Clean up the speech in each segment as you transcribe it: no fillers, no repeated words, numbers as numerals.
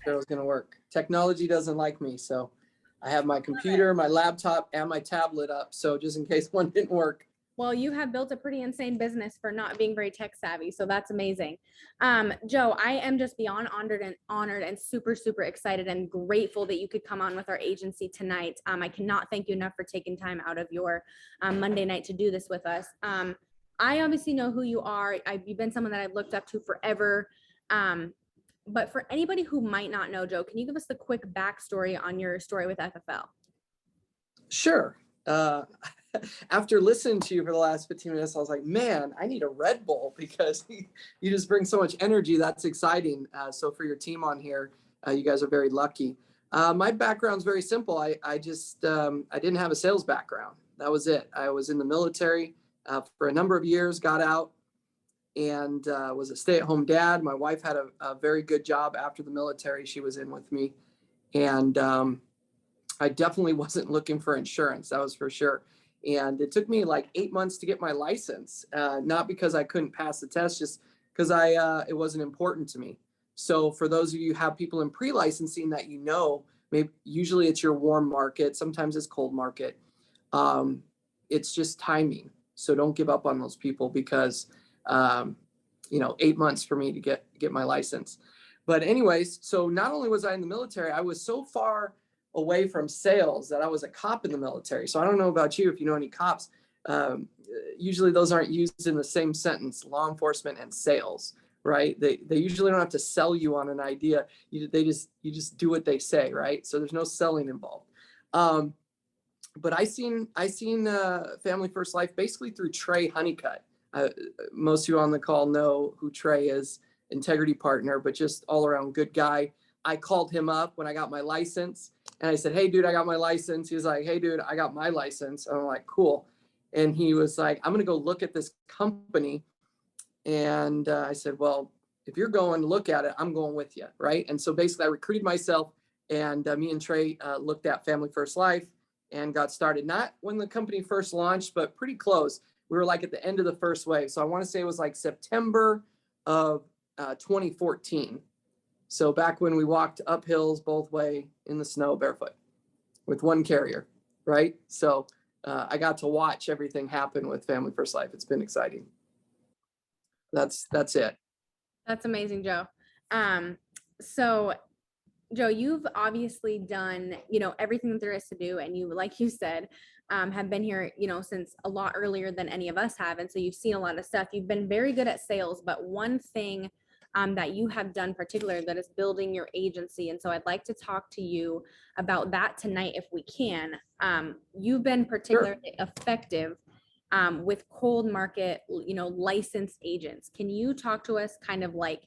sure it was going to work. Technology doesn't like me. So I have my computer, my laptop, and my tablet up. So just in case one didn't work. Well, you have built a pretty insane business for not being very tech savvy. So that's amazing. Joe, I am just beyond honored and super, super excited and grateful that you could come on with our agency tonight. I cannot thank you enough for taking time out of your Monday night to do this with us. I obviously know who you are. You've been someone that I've looked up to forever. But for anybody who might not know, Joe, can you give us the quick backstory on your story with FFL? Sure. After listening to you for the last 15 minutes, I was like, man, I need a Red Bull because you just bring so much energy. That's exciting. So for your team on here, you guys are very lucky. My background's very simple. I didn't have a sales background. That was it. I was in the military for a number of years, got out, and was a stay-at-home dad. My wife had a very good job after the military. She was in with me. And I definitely wasn't looking for insurance. That was for sure. And it took me like 8 months to get my license, not because I couldn't pass the test, just because it wasn't important to me. So for those of you who have people in pre-licensing that you know, maybe usually it's your warm market, sometimes it's cold market. It's just timing. So don't give up on those people because 8 months for me to get my license. But anyways, so not only was I in the military, I was so far away from sales that I was a cop in the military. So I don't know about you, if you know any cops, usually those aren't used in the same sentence, law enforcement and sales, right? They usually don't have to sell you on an idea. You just do what they say, right? So there's no selling involved. But I seen Family First Life basically through Trey Honeycutt. Most of you on the call know who Trey is, integrity partner, but just all around good guy. I called him up when I got my license and I said, hey dude, I got my license. He was like, hey dude, I got my license. And I'm like, cool. And he was like, I'm going to go look at this company. And I said, well, if you're going to look at it, I'm going with you. Right. And so basically I recruited myself and me and Trey looked at Family First Life and got started. Not when the company first launched, but pretty close. We were like at the end of the first wave. So I want to say it was like September of 2014. So back when we walked up hills both way in the snow barefoot with one carrier, right? So I got to watch everything happen with Family First Life. It's been exciting. That's it. That's amazing, Joe. So Joe, you've obviously done, everything that there is to do. And you, like you said, have been here, since a lot earlier than any of us have. And so you've seen a lot of stuff. You've been very good at sales, but one thing that you have done particularly that is building your agency. And so I'd like to talk to you about that tonight if we can. You've been particularly effective with cold market, licensed agents. Can you talk to us kind of like,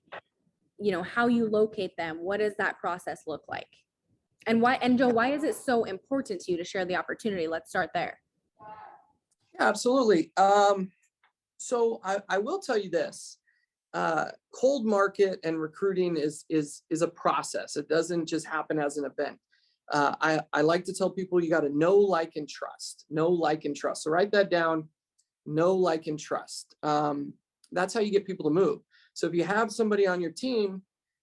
how you locate them? What does that process look like? And why, and Joe, why is it so important to you to share the opportunity? Let's start there. Yeah, absolutely. So I will tell you this. Cold market and recruiting is a process. It doesn't just happen as an event. I like to tell people you got to know, like, and trust. Know, like, and trust. So write that down. Know, like, and trust. That's how you get people to move. So if you have somebody on your team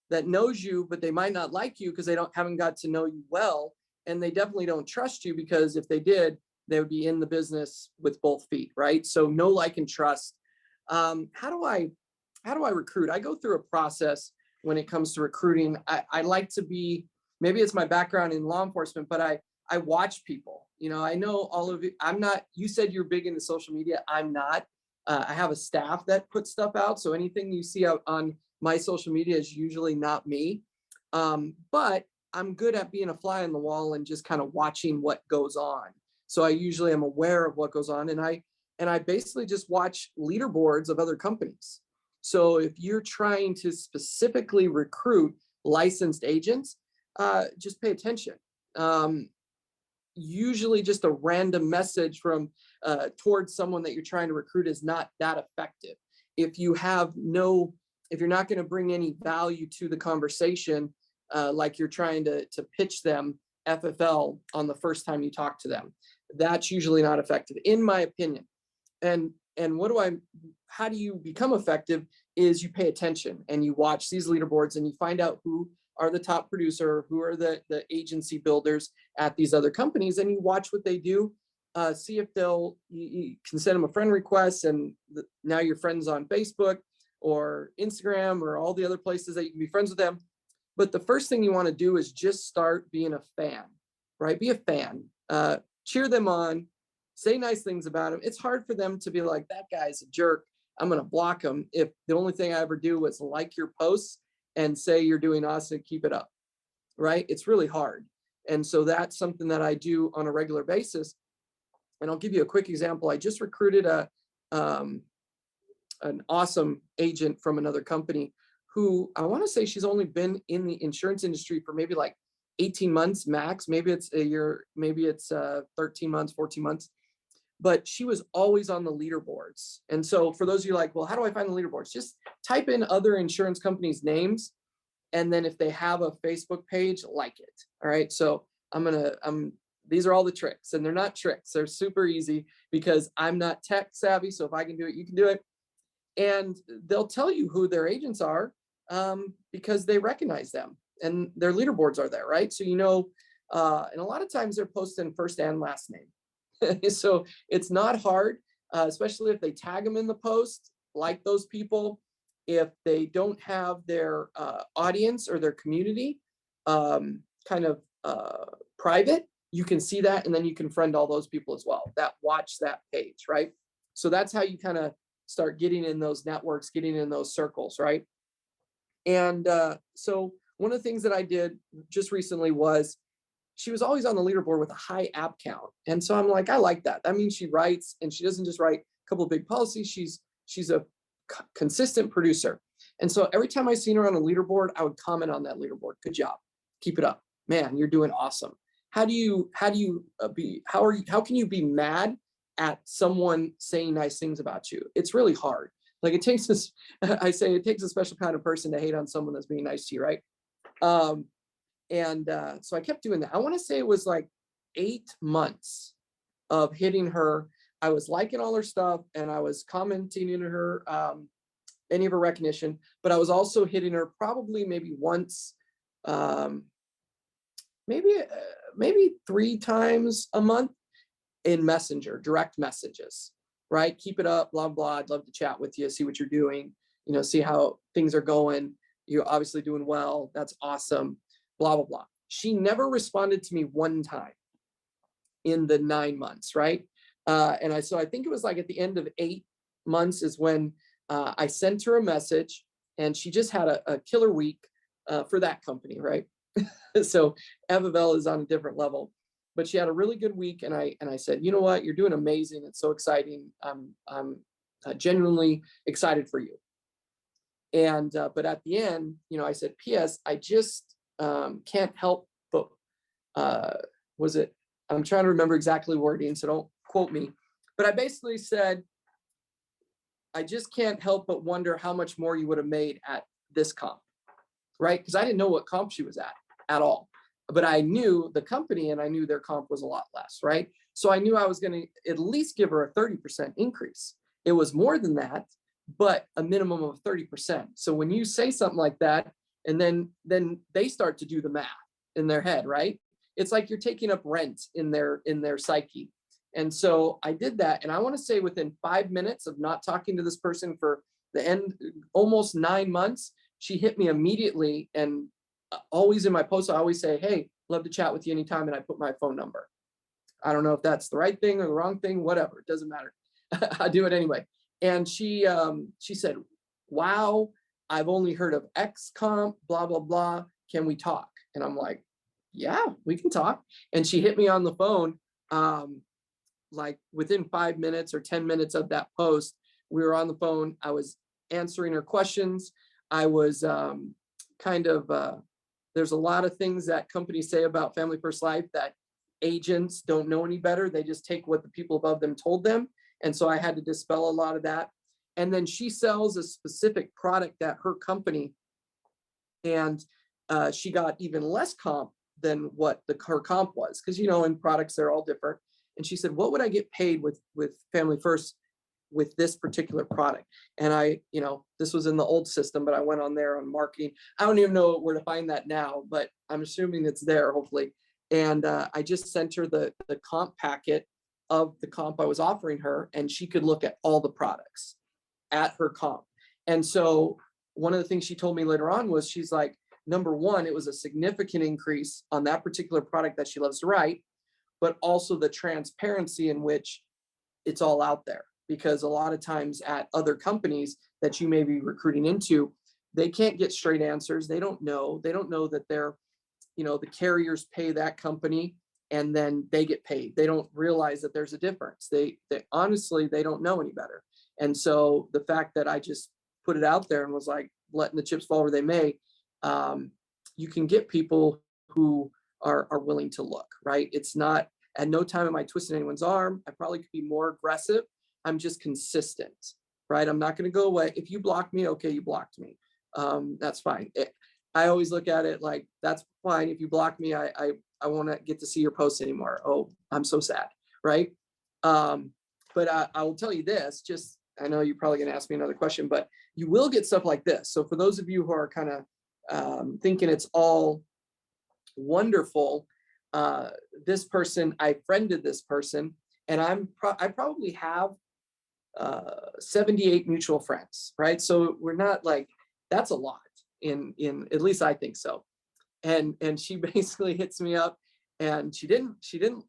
that knows you, but they might not like you because they haven't got to know you well, and they definitely don't trust you because if they did, they would be in the business with both feet, right? So know, like, and trust. How do I recruit? I go through a process when it comes to recruiting. I like to be, maybe it's my background in law enforcement, but I watch people. I know all of you. I'm not, you said you're big into social media. I'm not. I have a staff that puts stuff out. So anything you see out on my social media is usually not me. But I'm good at being a fly on the wall and just kind of watching what goes on. So I usually am aware of what goes on. And I basically just watch leaderboards of other companies. So if you're trying to specifically recruit licensed agents, just pay attention. Usually just a random message from towards someone that you're trying to recruit is not that effective. If you're not going to bring any value to the conversation, like you're trying to pitch them FFL on the first time you talk to them, that's usually not effective, in my opinion. And how do you become effective is you pay attention and you watch these leaderboards and you find out who are the top producer, who are the agency builders at these other companies, and you watch what they do. See if you can send them a friend request, and now you're friends on Facebook or Instagram or all the other places that you can be friends with them. But the first thing you want to do is just start being a fan, right? Be a fan, cheer them on, say nice things about them. It's hard for them to be like, that guy's a jerk, I'm going to block him, if the only thing I ever do was like your posts and say you're doing awesome, keep it up, right? It's really hard. And so that's something that I do on a regular basis. And I'll give you a quick example. I just recruited an awesome agent from another company who, I want to say she's only been in the insurance industry for maybe like 18 months max. Maybe it's a year, maybe it's 13 months, 14 months. But she was always on the leaderboards. And so for those of you like, well, how do I find the leaderboards? Just type in other insurance companies' names. And then if they have a Facebook page, like it. All right. So these are all the tricks, and they're not tricks. They're super easy because I'm not tech savvy. So if I can do it, you can do it. And they'll tell you who their agents are because they recognize them and their leaderboards are there, right? So, and a lot of times they're posting first and last name. So it's not hard, especially if they tag them in the post, like those people. If they don't have their audience or their community kind of private, you can see that, and then you can friend all those people as well that watch that page, right? So that's how you kind of start getting in those networks, getting in those circles, right? And so one of the things that I did just recently was, she was always on the leaderboard with a high app count. And so I'm like, I like that. That means she writes, and she doesn't just write a couple of big policies. She's a consistent producer. And so every time I seen her on a leaderboard, I would comment on that leaderboard. Good job. Keep it up. Man, you're doing awesome. How can you be mad at someone saying nice things about you? It's really hard. Like, it takes this, I say it takes a special kind of person to hate on someone that's being nice to you, right? So I kept doing that. I want to say it was like 8 months of hitting her. I was liking all her stuff, and I was commenting in her, any of her recognition, but I was also hitting her probably maybe once, maybe 3 times a month in Messenger, direct messages, right? Keep it up, blah, blah. I'd love to chat with you, see what you're doing, see how things are going. You're obviously doing well. That's awesome. Blah, blah, blah. She never responded to me one time in the 9 months, right? So I think it was like at the end of 8 months is when I sent her a message, and she just had a killer week for that company, right? So Avivel is on a different level, but she had a really good week. And I said, you know what? You're doing amazing. It's so exciting. I'm genuinely excited for you. And, but at the end, I said, P.S. I just can't help but, I'm trying to remember exactly wording, so don't quote me, but I basically said, I just can't help but wonder how much more you would have made at this comp, right? Because I didn't know what comp she was at all, but I knew the company, and I knew their comp was a lot less, right? So I knew I was going to at least give her a 30% increase. It was more than that, but a minimum of 30%. So when you say something like that, and then they start to do the math in their head, right? It's like you're taking up rent in their psyche. And so I did that. And I want to say within 5 minutes of not talking to this person for the end, almost 9 months, she hit me immediately. And always in my posts, I always say, hey, love to chat with you anytime. And I put my phone number. I don't know if that's the right thing or the wrong thing, whatever, it doesn't matter. I do it anyway. And she said, wow, I've only heard of X comp, blah, blah, blah. Can we talk? And I'm like, yeah, we can talk. And she hit me on the phone. Like within 5 minutes or 10 minutes of that post, we were on the phone. I was answering her questions. I was there's a lot of things that companies say about Family First Life that agents don't know any better. They just take what the people above them told them. And so I had to dispel a lot of that. And then she sells a specific product at her company. And she got even less comp than what her comp was. Because, in products, they're all different. And she said, what would I get paid with Family First with this particular product. And I, this was in the old system, but I went on there on marketing. I don't even know where to find that now, but I'm assuming it's there, hopefully. And I just sent her the comp packet of the comp I was offering her, and she could look at all the products at her comp. And so one of the things she told me later on was, she's like, number one, it was a significant increase on that particular product that she loves to write, but also the transparency in which it's all out there. Because a lot of times at other companies that you may be recruiting into, they can't get straight answers. They don't know that they're, the carriers pay that company and then they get paid. They don't realize that there's a difference. They honestly, they don't know any better. And so the fact that I just put it out there and was like, letting the chips fall where they may, you can get people who are willing to look, right? It's not, at no time am I twisting anyone's arm. I probably could be more aggressive. I'm just consistent, right? I'm not going to go away. If you block me, okay, you blocked me. That's fine. I always look at it like, that's fine. If you block me, I won't get to see your posts anymore. Oh, I'm so sad, right? But I will tell you this, just, I know you're probably going to ask me another question, but you will get stuff like this. So for those of you who are kind of thinking it's all wonderful, this person, I friended this person, and I probably have 78 mutual friends, right? So we're not like, that's a lot in at least I think so. And she basically hits me up, and she didn't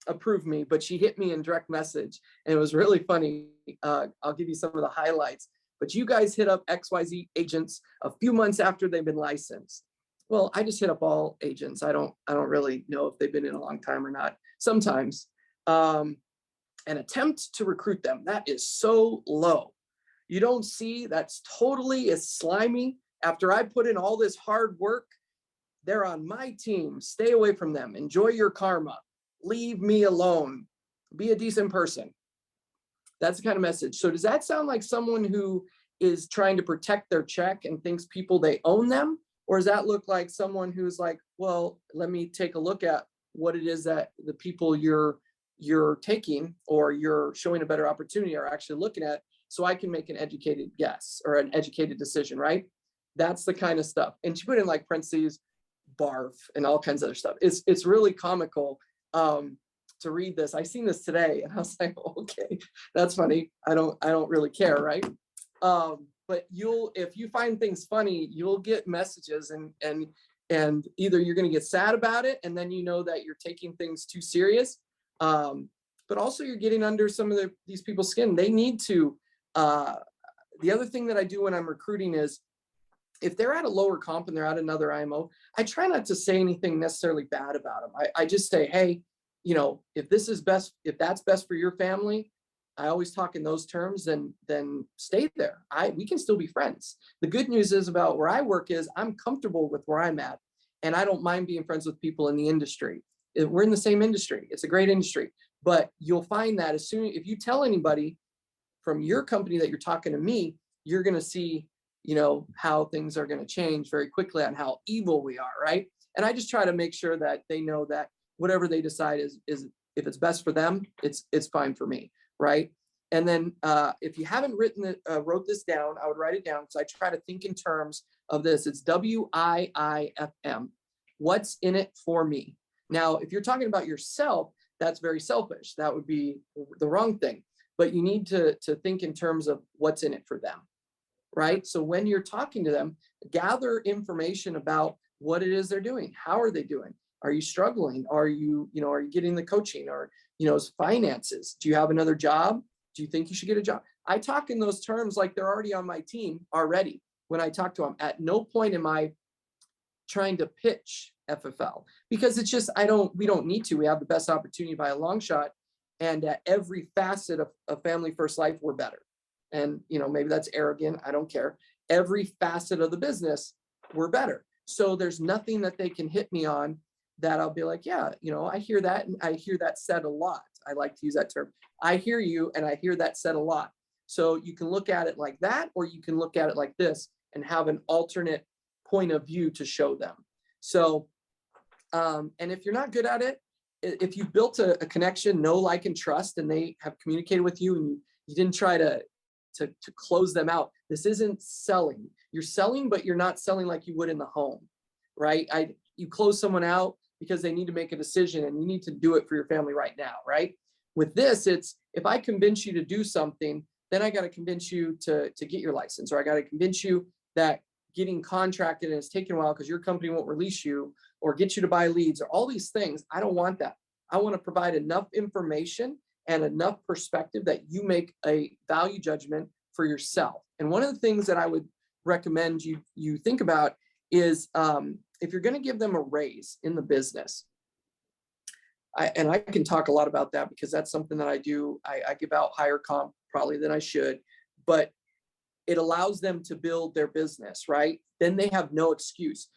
approve me, but she hit me in direct message, and it was really funny. I'll give you some of the highlights. But you guys hit up XYZ agents a few months after they've been licensed. Well, I just hit up all agents. I don't really know if they've been in a long time or not. Sometimes. An attempt to recruit them, that is so low. You don't see, that's totally as slimy. After I put in all this hard work, they're on my team. Stay away from them. Enjoy your karma. Leave me alone. Be a decent person. That's the kind of message. So does that sound like someone who is trying to protect their check and thinks people, they own them? Or does that look like someone who's like, well, let me take a look at what it is that the people you're taking or you're showing a better opportunity are actually looking at, so I can make an educated guess or an educated decision, right? That's the kind of stuff. And she put in like parentheses, barf, and all kinds of other stuff. It's really comical to read this. I seen this today, and I was like, okay, that's funny. I don't really care, right? But if you find things funny, you'll get messages, and either you're going to get sad about it, and then you know that you're taking things too serious. But also you're getting under some of these people's skin. They need to, the other thing that I do when I'm recruiting is, if they're at a lower comp and they're at another IMO, I try not to say anything necessarily bad about them. I just say, hey, if this is best, if that's best for your family, I always talk in those terms, then stay there. We can still be friends. The good news is about where I work is I'm comfortable with where I'm at, and I don't mind being friends with people in the industry. We're in the same industry. It's a great industry, but you'll find that if you tell anybody from your company that you're talking to me, you're going to see, how things are going to change very quickly on how evil we are. Right. And I just try to make sure that they know that whatever they decide is if it's best for them, it's fine for me. Right. And then if you haven't wrote this down, I would write it down. So I try to think in terms of this. It's WIIFM. What's in it for me? Now, if you're talking about yourself, that's very selfish. That would be the wrong thing. But you need to think in terms of what's in it for them, right? So when you're talking to them, gather information about what it is they're doing. How are they doing? Are you struggling? Are you getting the coaching? Or, finances? Do you have another job? Do you think you should get a job? I talk in those terms like they're already on my team already. When I talk to them, at no point am I trying to pitch FFL, because it's just, we don't need to. We have the best opportunity by a long shot. And at every facet of Family First Life, we're better. And, maybe that's arrogant. I don't care. Every facet of the business, we're better. So there's nothing that they can hit me on that I'll be like, yeah, I hear that. And I hear that said a lot. I like to use that term. I hear you, and I hear that said a lot. So you can look at it like that, or you can look at it like this and have an alternate point of view to show them. So, and if you're not good at it, if you've built a connection, know, like, and trust, and they have communicated with you, and You didn't try to close them out. This isn't selling. You're selling, but you're not selling like you would in the home, right? You close someone out because they need to make a decision and you need to do it for your family right now, right? With this, it's if I convince you to do something, then I got to convince you to get your license, or I got to convince you that getting contracted and it's taking a while because your company won't release you, or get you to buy leads, or all these things. I don't want that. I want to provide enough information and enough perspective that you make a value judgment for yourself. And one of the things that I would recommend you think about is if you're going to give them a raise in the business, and I can talk a lot about that because that's something that I do. I give out higher comp probably than I should, but it allows them to build their business, right? Then they have no excuse.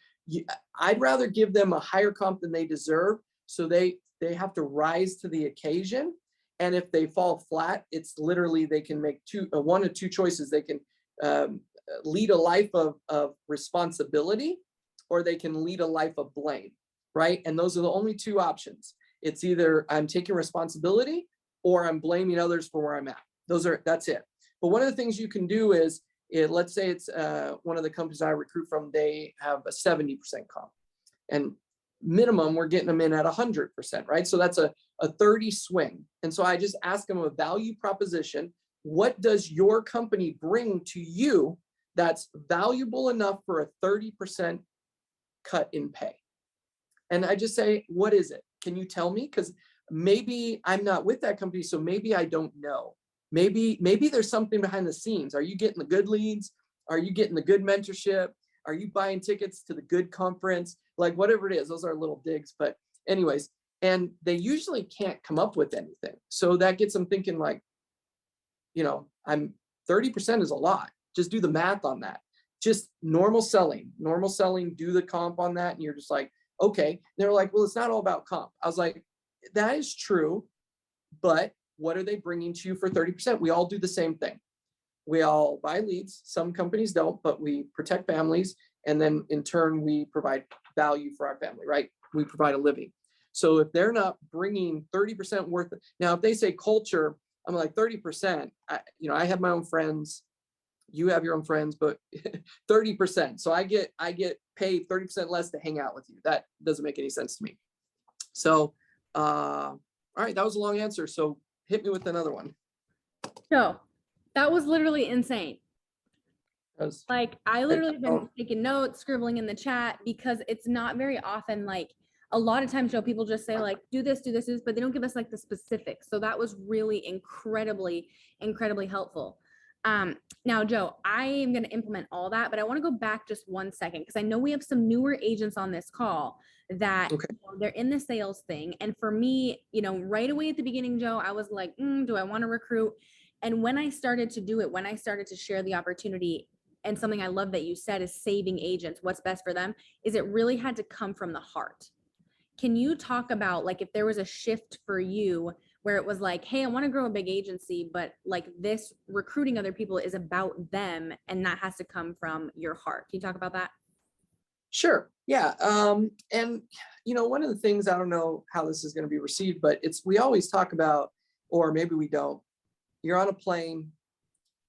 I'd rather give them a higher comp than they deserve, so they have to rise to the occasion. And if they fall flat, it's literally they can make one of two choices. They can lead a life of responsibility, or they can lead a life of blame, right? And those are the only two options. It's either I'm taking responsibility or I'm blaming others for where I'm at. That's it. But one of the things you can do is, let's say it's one of the companies I recruit from, they have a 70% comp, and minimum we're getting them in at 100%, right? So that's a 30 swing. And so I just ask them a value proposition. What does your company bring to you that's valuable enough for a 30% cut in pay? And I just say, what is it? Can you tell me? Because maybe I'm not with that company, so maybe I don't know. Maybe there's something behind the scenes. Are you getting the good leads? Are you getting the good mentorship? Are you buying tickets to the good conference? Like whatever it is, those are little digs. But anyways, and they usually can't come up with anything. So that gets them thinking like, I'm 30% is a lot. Just do the math on that. Just normal selling, do the comp on that. And you're just like, okay. They're like, well, it's not all about comp. I was like, that is true, but what are they bringing to you for 30%? We all do the same thing. We all buy leads. Some companies don't, but we protect families. And then in turn, we provide value for our family, right? We provide a living. So if they're not bringing 30% worth, now if they say culture, I'm like 30%, I have my own friends, you have your own friends, but 30%. So I get paid 30% less to hang out with you. That doesn't make any sense to me. So, all right, that was a long answer. So hit me with another one. So that was literally insane. Like I literally been taking notes, scribbling in the chat, because it's not very often, like a lot of times, Joe, people just say like, do this, but they don't give us like the specifics. So that was really incredibly helpful. Now, Joe, I am going to implement all that, but I want to go back just 1 second, because I know we have some newer agents on this call that they're in the sales thing. And for me, right away at the beginning, Joe, I was like, do I want to recruit? And when I started to do it, when I started to share the opportunity, and something I love that you said is saving agents, what's best for them, is it really had to come from the heart. Can you talk about like if there was a shift for you where it was like, hey, I want to grow a big agency, but like this recruiting other people is about them, and that has to come from your heart. Can you talk about that? Sure. Yeah. And one of the things, I don't know how this is going to be received, but we always talk about, or maybe we don't, you're on a plane,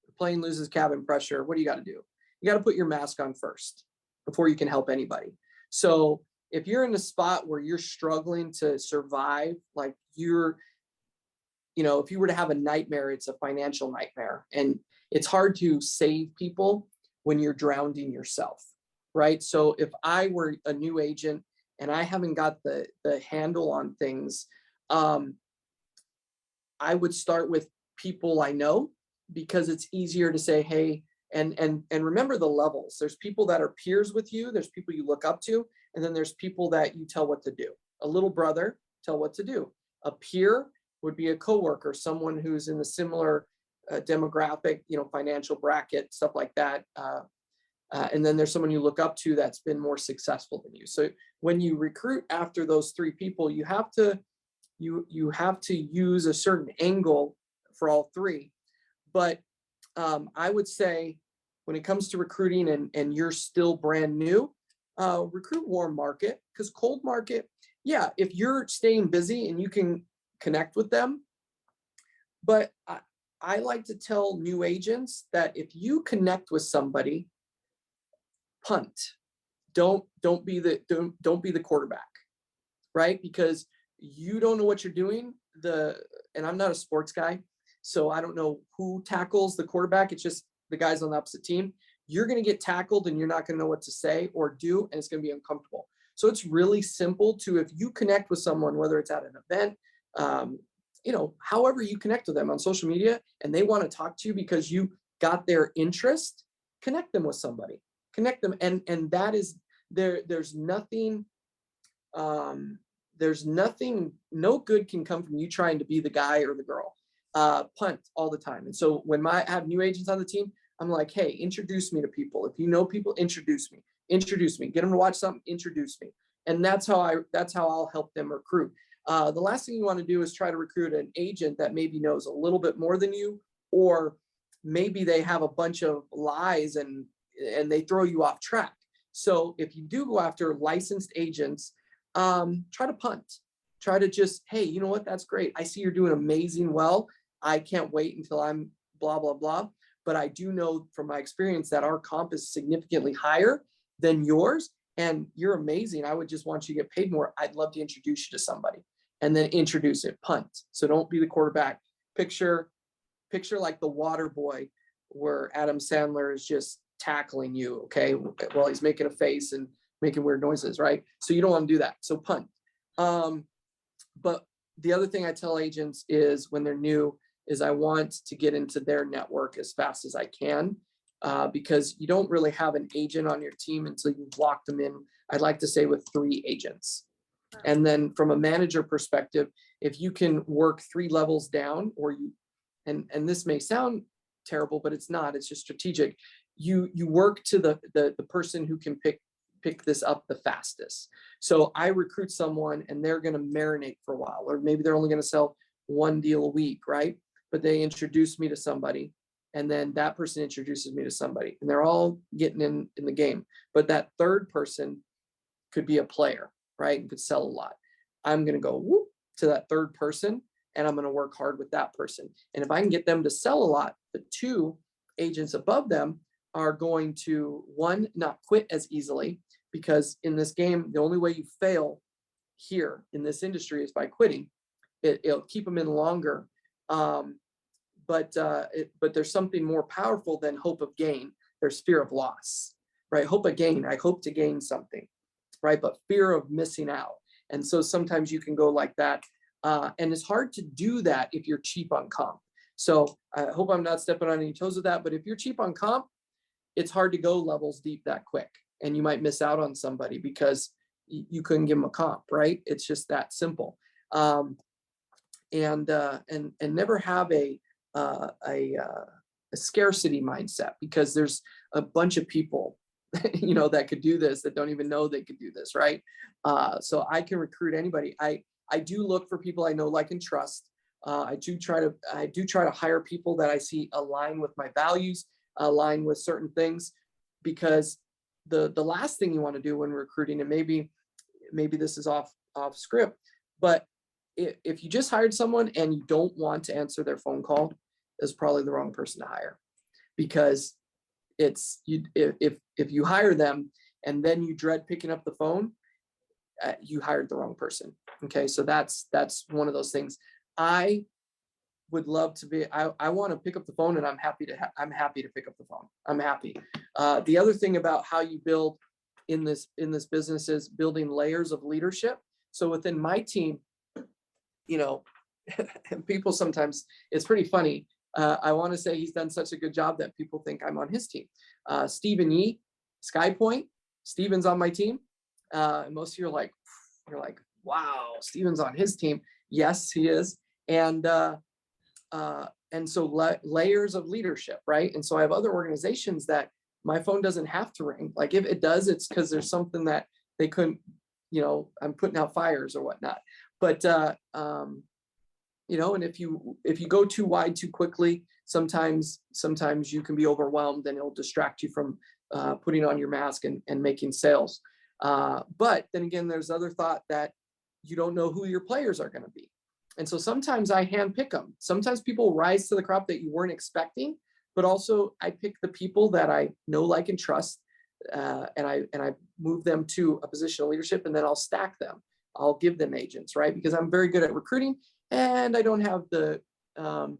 the plane loses cabin pressure. What do you got to do? You got to put your mask on first before you can help anybody. So if you're in a spot where you're struggling to survive, like if you were to have a nightmare, it's a financial nightmare, and it's hard to save people when you're drowning yourself, right? So if I were a new agent and I haven't got the handle on things, I would start with people I know, because it's easier to say, hey, and remember the levels. There's people that are peers with you. There's people you look up to. And then there's people that you tell what to do. A little brother, tell what to do. A peer would be a coworker, someone who's in a similar demographic, financial bracket, stuff like that. And then there's someone you look up to that's been more successful than you. So when you recruit after those three people, you have to use a certain angle for all three. But I would say when it comes to recruiting and you're still brand new, recruit warm market, because cold market, if you're staying busy and you can connect with them. But I like to tell new agents that if you connect with somebody, punt. Don't be the quarterback, right? Because you don't know what you're doing. And I'm not a sports guy, so I don't know who tackles the quarterback. It's just the guys on the opposite team. You're going to get tackled and you're not going to know what to say or do, and it's going to be uncomfortable. So it's really simple to, if you connect with someone, whether it's at an event, however you connect with them on social media, and they want to talk to you because you got their interest, connect them with somebody, connect them. And that is there's nothing, no good can come from you trying to be the guy or the girl. Punt all the time. And so when I have new agents on the team, I'm like, hey, introduce me to people. If you know people, introduce me, get them to watch something, introduce me. And that's how I'll help them recruit. The last thing you want to do is try to recruit an agent that maybe knows a little bit more than you, or maybe they have a bunch of lies and they throw you off track. So if you do go after licensed agents, try to punt. Try to just, hey, you know what? That's great. I see you're doing amazing well. I can't wait until I'm blah, blah, blah. But I do know from my experience that our comp is significantly higher than yours, and you're amazing. I would just want you to get paid more. I'd love to introduce you to somebody, and then introduce it. Punt. So don't be the quarterback. Picture like the water boy, where Adam Sandler is just tackling you, okay, while he's making a face and making weird noises, right? So you don't want to do that. So punt. But the other thing I tell agents is, when they're new, is I want to get into their network as fast as I can, because you don't really have an agent on your team until you've locked them in, I'd like to say, with 3 agents. And then from a manager perspective, if you can work 3 levels down, and this may sound terrible, but it's not, it's just strategic. You work to the person who can pick this up the fastest. So I recruit someone and they're going to marinate for a while, or maybe they're only going to sell 1 deal a week, right? But they introduce me to somebody, and then that person introduces me to somebody, and they're all getting in the game. But that third person could be a player, right? And could sell a lot. I'm going to go whoop to that third person, and I'm going to work hard with that person. And if I can get them to sell a lot, the 2 agents above them are going to, 1, not quit as easily, because in this game, the only way you fail here in this industry is by quitting. It'll keep them in longer. But there's something more powerful than hope of gain. There's fear of loss, right? Hope of gain, I hope to gain something, right? But fear of missing out. And so sometimes you can go like that. And it's hard to do that if you're cheap on comp. So I hope I'm not stepping on any toes with that, but if you're cheap on comp, it's hard to go levels deep that quick. And you might miss out on somebody because you couldn't give them a comp, right? It's just that simple. And never have a scarcity mindset, because there's a bunch of people, that could do this, that don't even know they could do this, right? So I can recruit anybody. I do look for people I know, like, and trust. I do try to hire people that I see align with my values, align with certain things, because the last thing you want to do when recruiting, and maybe this is off script, but if you just hired someone and you don't want to answer their phone call, is probably the wrong person to hire, because if you hire them and then you dread picking up the phone, you hired the wrong person. Okay, so that's one of those things. I would love to be. I want to pick up the phone, and I'm happy to pick up the phone. I'm happy. The other thing about how you build in this business is building layers of leadership. So within my team, and people sometimes, it's pretty funny. I want to say he's done such a good job that people think I'm on his team. Stephen Yee, SkyPoint, Steven's on my team. And most of you are like, wow, Steven's on his team. Yes, he is. And so layers of leadership, right? And so I have other organizations that my phone doesn't have to ring. Like, if it does, it's because there's something that they couldn't, I'm putting out fires or whatnot. But and if you go too wide too quickly, sometimes you can be overwhelmed, and it'll distract you from putting on your mask and making sales. But then again, there's other thought that you don't know who your players are going to be. And so sometimes I handpick them. Sometimes people rise to the crop that you weren't expecting, but also I pick the people that I know, like, and trust, and I move them to a position of leadership, and then I'll stack them. I'll give them agents, right? Because I'm very good at recruiting, and um,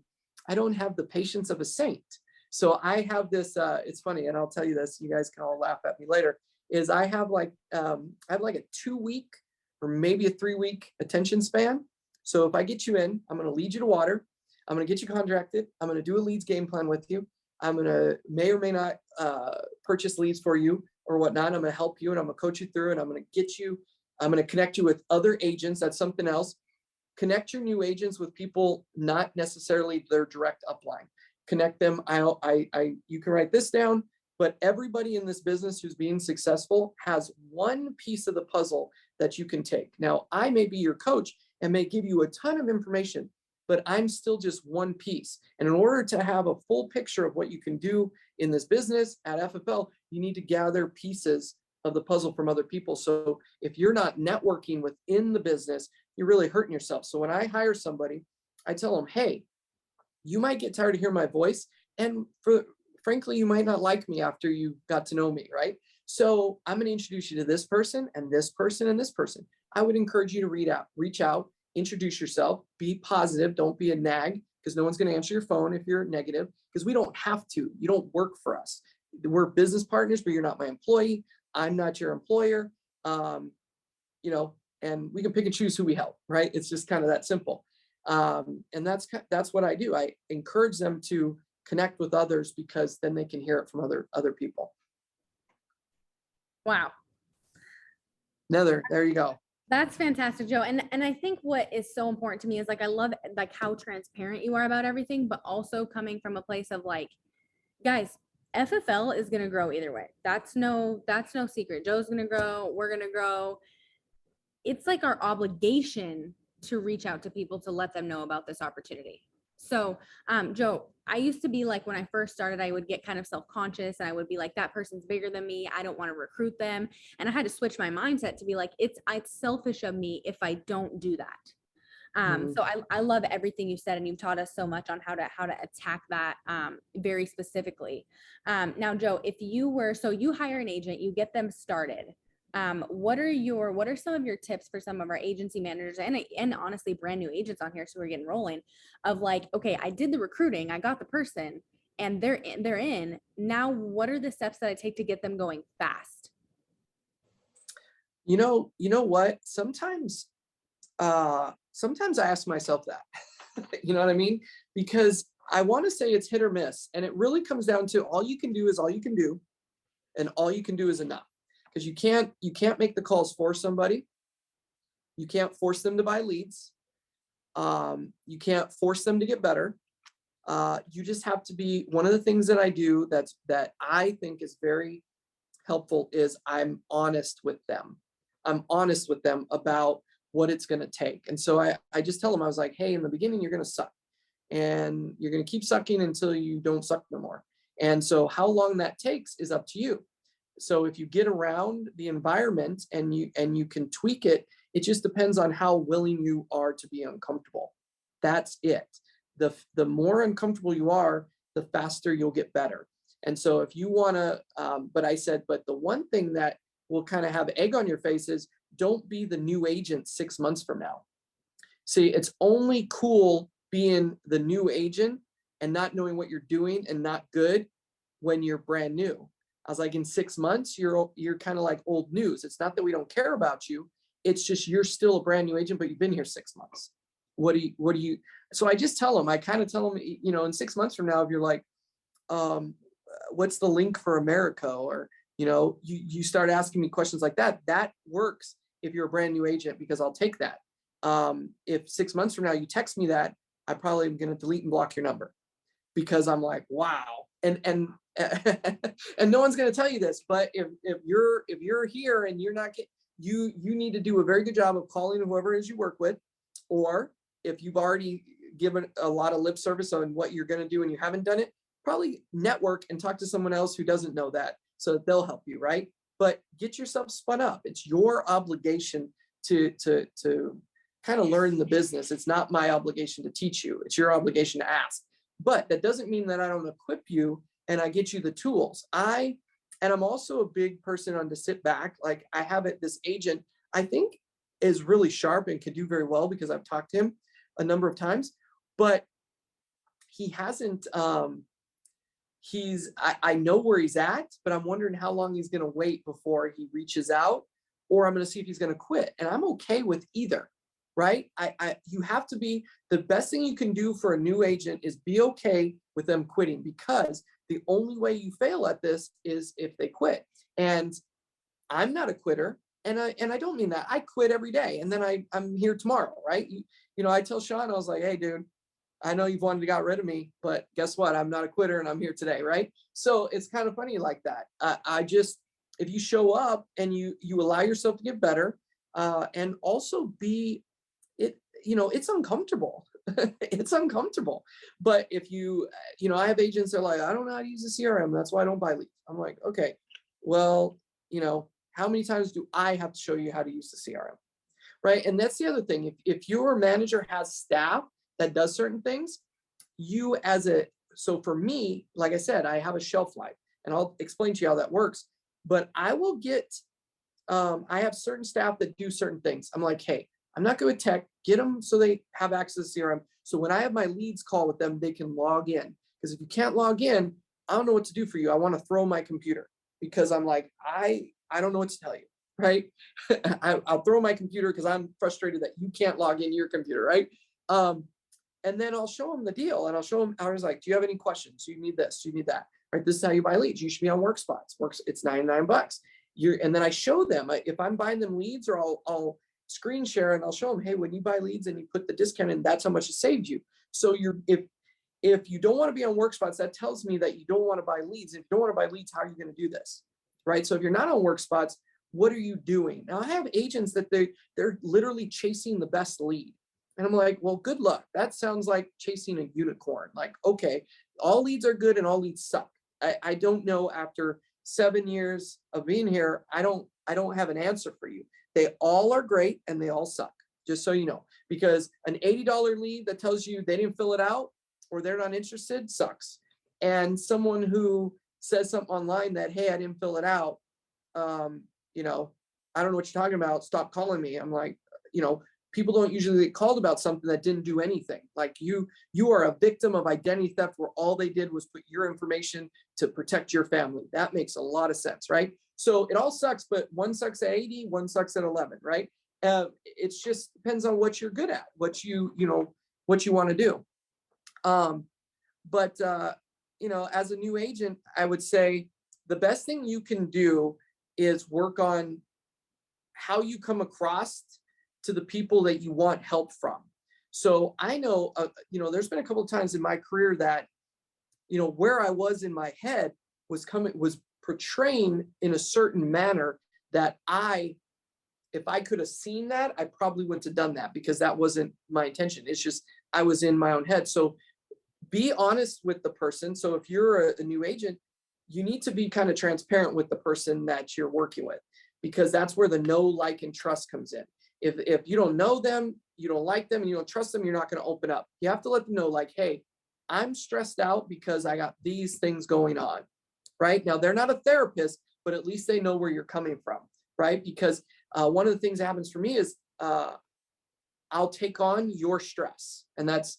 I don't have the patience of a saint. So I have this. It's funny, and I'll tell you this. You guys can all laugh at me later. Is I have like a 2 week or maybe a 3 week attention span. So if I get you in, I'm going to lead you to water. I'm going to get you contracted. I'm going to do a leads game plan with you. I'm going to may or may not purchase leads for you or whatnot. I'm going to help you, and I'm going to coach you through, and I'm going to get you. I'm going to connect you with other agents. That's something else. Connect your new agents with people not necessarily their direct upline. Connect them. You can write this down, but everybody in this business who's being successful has one piece of the puzzle that you can take. Now, I may be your coach and may give you a ton of information, but I'm still just one piece. And in order to have a full picture of what you can do in this business at FFL, you need to gather pieces of the puzzle from other people. So if you're not networking within the business, you're really hurting yourself. So when I hire somebody, I tell them, hey, you might get tired of hearing my voice. And frankly, you might not like me after you got to know me, right? So I'm going to introduce you to this person and this person and this person. I would encourage you to reach out, introduce yourself, be positive. Don't be a nag, because no one's going to answer your phone if you're negative, because we don't have to. You don't work for us. We're business partners, but you're not my employee. I'm not your employer. You know, and we can pick and choose who we help, right? It's just kind of that simple. And that's what I do. I encourage them to connect with others, because then they can hear it from other people. Wow. There you go. That's fantastic, Joe. And I think what is so important to me is, like, I love like how transparent you are about everything, but also coming from a place of like, guys, FFL is going to grow either way. That's no secret. Joe's going to grow. We're going to grow. It's like our obligation to reach out to people to let them know about this opportunity. So, Joe, I used to be like, when I first started, I would get kind of self-conscious, and I would be like, that person's bigger than me. I don't want to recruit them. And I had to switch my mindset to be like, it's selfish of me if I don't do that. So I love everything you said, and you've taught us so much on how to attack that very specifically. Now, Joe, so you hire an agent, you get them started. What are some of your tips for some of our agency managers and honestly brand new agents on here, so we're getting rolling, of like, okay, I did the recruiting, I got the person, and they're in. Now, what are the steps that I take to get them going fast? You know what? Sometimes I ask myself that. You know what I mean? Because I want to say it's hit or miss, and it really comes down to all you can do is all you can do, and all you can do is enough. Because you can't make the calls for somebody. You can't force them to buy leads. You can't force them to get better. You just have to be. One of the things that I do that I think is very helpful is I'm honest with them. I'm honest with them about what it's going to take. And so I just tell them, I was like, hey, in the beginning, you're going to suck, and you're going to keep sucking until you don't suck no more. And so how long that takes is up to you. So if you get around the environment and you can tweak it, it just depends on how willing you are to be uncomfortable. That's it. The more uncomfortable you are, the faster you'll get better. And so if you want to, but the one thing that will kind of have egg on your face is, don't be the new agent 6 months from now. See, it's only cool being the new agent and not knowing what you're doing and not good when you're brand new. I was like, in 6 months, you're kind of like old news. It's not that we don't care about you. It's just you're still a brand new agent, but you've been here 6 months. What do you? So I just tell them, in 6 months from now, if you're like, what's the link for America? Or, you start asking me questions like that. That works if you're a brand new agent, because I'll take that. If 6 months from now you text me that, I probably am going to delete and block your number, because I'm like, wow. And and no one's going to tell you this, but if you're here and you're not, you need to do a very good job of calling whoever it is you work with, or if you've already given a lot of lip service on what you're going to do and you haven't done it, probably network and talk to someone else who doesn't know that, so that they'll help you, right? But get yourself spun up. It's your obligation to kind of learn the business. It's not my obligation to teach you. It's your obligation to ask. But that doesn't mean that I don't equip you and I get you the tools. And I'm also a big person on to sit back. Like I have this agent, I think is really sharp and could do very well because I've talked to him a number of times, but he hasn't, I know where he's at, but I'm wondering how long he's going to wait before he reaches out, or I'm going to see if he's going to quit. And I'm okay with either, right? You have to be, the best thing you can do for a new agent is be okay with them quitting, because the only way you fail at this is if they quit. And I'm not a quitter. And I don't mean that. I quit every day. And then I'm here tomorrow, right? I tell Sean, I was like, hey, dude, I know you've wanted to got rid of me, but guess what? I'm not a quitter and I'm here today, right? So it's kind of funny like that. If you show up and you allow yourself to get better, and also it's uncomfortable. It's uncomfortable. But if I have agents that are like, I don't know how to use the CRM. That's why I don't buy leads. I'm like, okay, well, how many times do I have to show you how to use the CRM? Right. And that's the other thing. If your manager has staff that does certain things, so for me, like I said, I have a shelf life, and I'll explain to you how that works. But I have certain staff that do certain things. I'm like, hey, I'm not good with tech. Get them so they have access to CRM. So when I have my leads call with them, they can log in. Because if you can't log in, I don't know what to do for you. I want to throw my computer, because I'm like, I don't know what to tell you, right? I'll throw my computer because I'm frustrated that you can't log in your computer, right? And then I'll show them the deal, and I'll show them, I was like, do you have any questions? You need this, you need that, right? This is how you buy leads. You should be on WorkSpots. It's $99. And then I show them, if I'm buying them leads, or I'll screen share and I'll show them, hey, when you buy leads and you put the discount in, that's how much it saved you. So if you don't want to be on WorkSpots, that tells me that you don't want to buy leads. If you don't want to buy leads, how are you going to do this? Right? So if you're not on WorkSpots, what are you doing? Now I have agents that they're literally chasing the best lead. And I'm like, well, good luck. That sounds like chasing a unicorn. Like, okay, all leads are good and all leads suck. I don't know, after 7 years of being here, I don't have an answer for you. They all are great and they all suck, just so you know, because an $80 lead that tells you they didn't fill it out or they're not interested sucks. And someone who says something online that, hey, I didn't fill it out, I don't know what you're talking about, stop calling me. I'm like, people don't usually get called about something that didn't do anything. Like you are a victim of identity theft where all they did was put your information to protect your family. That makes a lot of sense, right? So it all sucks, but one sucks at 80, one sucks at 11, right? It's just depends on what you're good at, what you want to do. But as a new agent, I would say the best thing you can do is work on how you come across to the people that you want help from. So I know, there's been a couple of times in my career that, where I was in my head was portraying in a certain manner that if I could have seen that, I probably wouldn't have done that, because that wasn't my intention. It's just, I was in my own head. So be honest with the person. So if you're a new agent, you need to be kind of transparent with the person that you're working with, because that's where the know, like, and trust comes in. If you don't know them, you don't like them, and you don't trust them, you're not going to open up. You have to let them know, like, hey, I'm stressed out because I got these things going on, right? Now, they're not a therapist, but at least they know where you're coming from, right? Because one of the things that happens for me is I'll take on your stress, and that's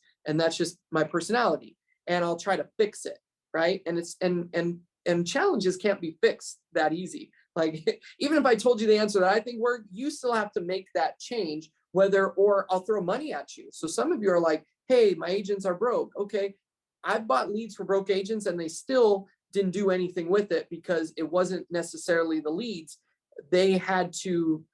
just my personality, and I'll try to fix it, right? And challenges can't be fixed that easy. Like, even if I told you the answer that I think worked, you still have to make that change, or I'll throw money at you. So some of you are like, hey, my agents are broke. Okay, I've bought leads for broke agents and they still didn't do anything with it, because it wasn't necessarily the leads. They had to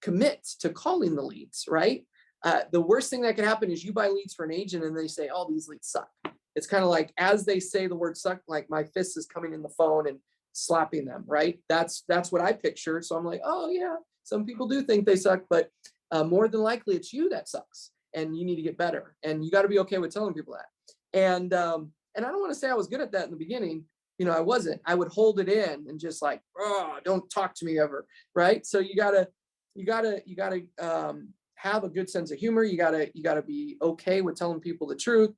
commit to calling the leads, right? The worst thing that could happen is you buy leads for an agent and they say, oh, these leads suck. It's kind of like, as they say the word suck, like my fist is coming in the phone and slapping them, right? That's what I picture. So I'm like, oh yeah, some people do think they suck, but more than likely it's you that sucks, and you need to get better. And you got to be okay with telling people that. And I don't want to say I was good at that in the beginning. I wasn't. I would hold it in and just like, oh, don't talk to me ever, right? So you gotta have a good sense of humor. You gotta be okay with telling people the truth.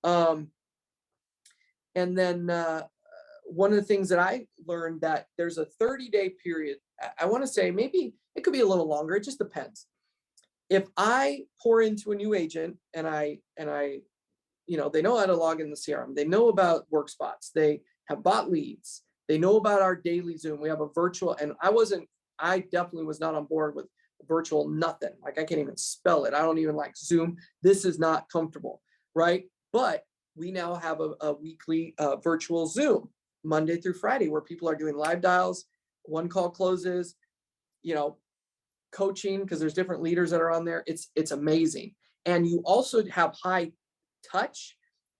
Um, and then one of the things that I learned, that there's a 30-day period. I want to say maybe it could be a little longer. It just depends. If I pour into a new agent and I, they know how to log in the CRM, they know about work spots, they have bought leads, they know about our daily Zoom. We have a virtual, and I definitely was not on board with virtual nothing. Like I can't even spell it. I don't even like Zoom. This is not comfortable, right? But we now have a weekly virtual Zoom Monday through Friday where people are doing live dials, one call closes, coaching, because there's different leaders that are on there. It's amazing. And you also have high touch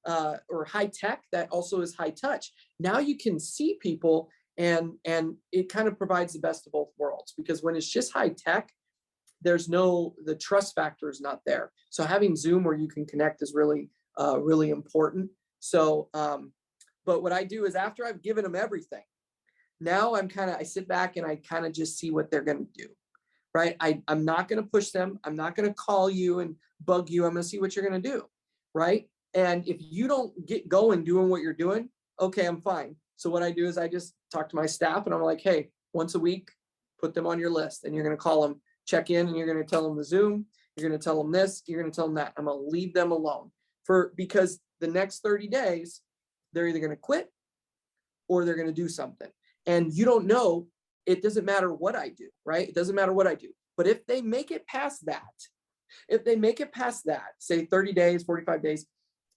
or high tech that also is high touch. Now you can see people, and it kind of provides the best of both worlds, because when it's just high tech, the trust factor is not there. So having Zoom where you can connect is really really important. So but what I do is, after I've given them everything, now I sit back and I kind of just see what they're going to do. Right. I'm not going to push them. I'm not going to call you and bug you. I'm going to see what you're going to do. Right. And if you don't get going doing what you're doing, okay, I'm fine. So what I do is I just talk to my staff and I'm like, hey, once a week, put them on your list, and you're going to call them, check in, and you're going to tell them the Zoom. You're going to tell them this, you're going to tell them that. I'm going to leave them alone because the next 30 days, they're either going to quit or they're going to do something. And you don't know. It doesn't matter what I do, right? It doesn't matter what I do. But if they make it past that, say 30 days, 45 days,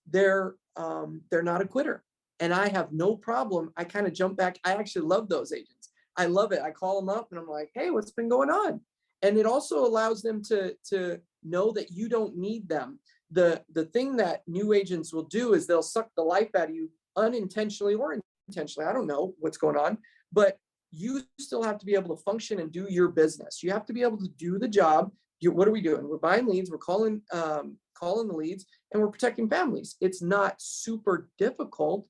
they're not a quitter. And I have no problem. I kind of jump back. I actually love those agents. I love it. I call them up and I'm like, hey, what's been going on? And it also allows them to know that you don't need them. The thing that new agents will do is they'll suck the life out of you unintentionally or intentionally. I don't know what's going on, but you still have to be able to function and do your business. You have to be able to do the job. What are we doing? We're buying leads. We're calling the leads, and we're protecting families. It's not super difficult.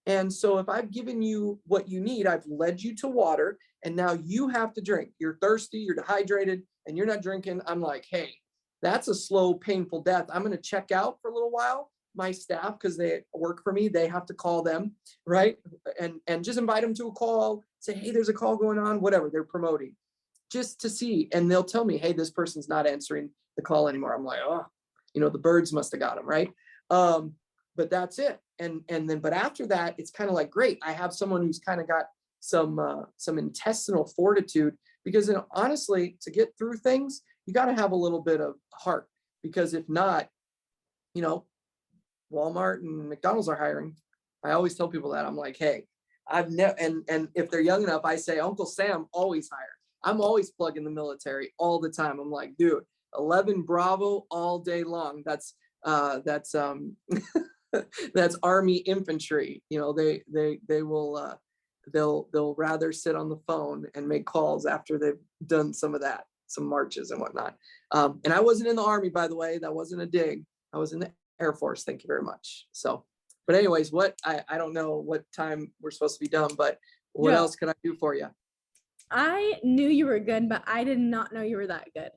And so if I've given you what you need, I've led you to water, and now you have to drink. You're thirsty, you're dehydrated, and you're not drinking. I'm like, hey, that's a slow, painful death. I'm going to check out for a little while. My staff, because they work for me, they have to call them, right? And just invite them to a call, say, hey, there's a call going on, whatever they're promoting, just to see. And they'll tell me, hey, this person's not answering the call anymore. I'm like, oh, the birds must have got them, right? But that's it. But after that, it's kind of like, great, I have someone who's kind of got some intestinal fortitude, because honestly, to get through things, you got to have a little bit of heart, because if not, Walmart and McDonald's are hiring. I always tell people that. I'm like, hey, I've never, and if they're young enough, I say Uncle Sam always hired. I'm always plugging the military all the time. I'm like, dude, 11 Bravo all day long. That's that's Army infantry. They will they'll rather sit on the phone and make calls after they've done some of that, some marches and whatnot. And I wasn't in the Army, by the way. That wasn't a dig. I was in the Air Force. Thank you very much. So, but anyways, I don't know what time we're supposed to be done, but what else can I do for you? I knew you were good, but I did not know you were that good.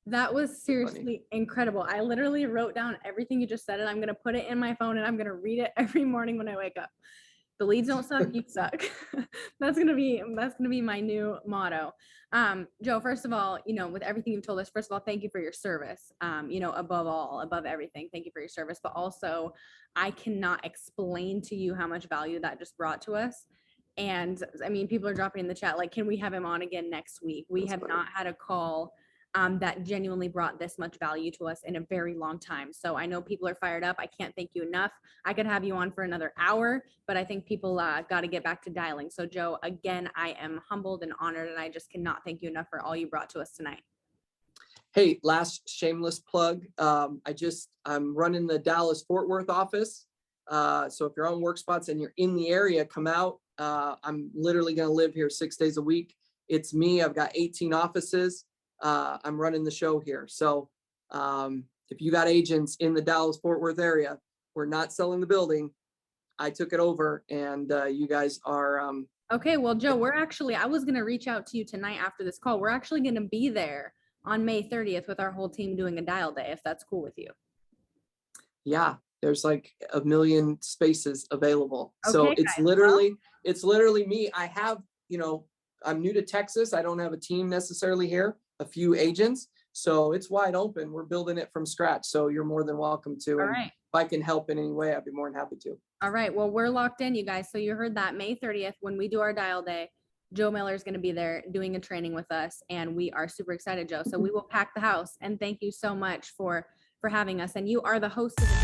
That was seriously incredible. I literally wrote down everything you just said, and I'm going to put it in my phone, and I'm going to read it every morning when I wake up. The leads don't suck, you suck. That's gonna be my new motto. Joe, first of all, with everything you've told us, first of all, thank you for your service. Above everything, thank you for your service. But also, I cannot explain to you how much value that just brought to us. And I mean, people are dropping in the chat, like, can we have him on again next week? We have not had a call that genuinely brought this much value to us in a very long time. So I know people are fired up. I can't thank you enough. I could have you on for another hour, but I think people got to get back to dialing. So Joe, again, I am humbled and honored, and I just cannot thank you enough for all you brought to us tonight. Hey, last shameless plug. I'm running the Dallas Fort Worth office. So if you're on work spots and you're in the area, come out. I'm literally going to live here 6 days a week. It's me. I've got 18 offices. I'm running the show here. So if you got agents in the Dallas Fort Worth area, we're not selling the building. I took it over, and you guys are. Okay, well, Joe, I was going to reach out to you tonight after this call. We're actually going to be there on May 30th with our whole team doing a dial day, if that's cool with you. Yeah, there's like a million spaces available. So Okay, it's guys, well, literally me. I have, I'm new to Texas. I don't have a team necessarily here, a few agents. So it's wide open. We're building it from scratch. So you're more than welcome to. all And right. if I can help in any way, I'd be more than happy to. All right. Well, we're locked in, you guys. So you heard that May 30th, when we do our dial day, Joe Miller is going to be there doing a training with us. And we are super excited, Joe. So we will pack the house. And thank you so much for having us. And you are the host of the